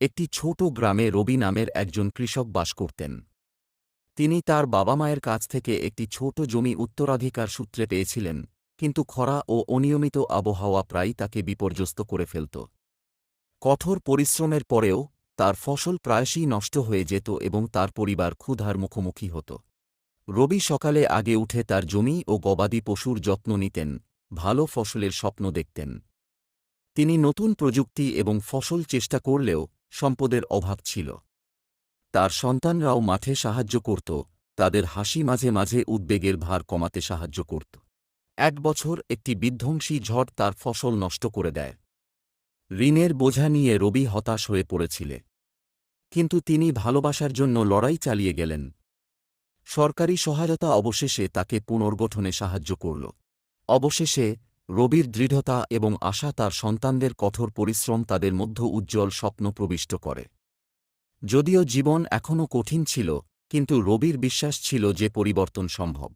একটি ছোট গ্রামে রবি নামের একজন কৃষক বাস করতেন। তিনি তার বাবা-মায়ের কাছ থেকে একটি ছোট জমি উত্তরাধিকার সূত্রে পেয়েছিলেন, কিন্তু খরা ও অনিয়মিত আবহাওয়া প্রায়ই তাকে বিপর্যস্ত করে ফেলত। কঠোর পরিশ্রমের পরেও তার ফসল প্রায়শই নষ্ট হয়ে যেত এবং তার পরিবার ক্ষুধার মুখোমুখি হতো। রবি সকালে আগে উঠে তার জমি ও গবাদি পশুর যত্ন নিতেন, ভালো ফসলের স্বপ্ন দেখতেন। তিনি নতুন প্রযুক্তি এবং ফসল চেষ্টা করলেও সম্পদের অভাব ছিল। তার সন্তানরাও মাঠে সাহায্য করত, তাদের হাসি মাঝে মাঝে উদ্বেগের ভার কমাতে সাহায্য করত। এক বছর একটি বিধ্বংসী ঝড় তার ফসল নষ্ট করে দেয়। ঋণের বোঝা নিয়ে রবি হতাশ হয়ে পড়েছিল, কিন্তু তিনি ভালোবাসার জন্য লড়াই চালিয়ে গেলেন। সরকারি সহায়তা অবশেষে তাকে পুনর্গঠনে সাহায্য করল। অবশেষে রবির দৃঢ়তা এবং আশা তার সন্তানদের কঠোর পরিশ্রম তাদের মধ্যে উজ্জ্বল স্বপ্ন প্রবিষ্ট করে। যদিও জীবন এখনও কঠিন ছিল, কিন্তু রবির বিশ্বাস ছিল যে পরিবর্তন সম্ভব।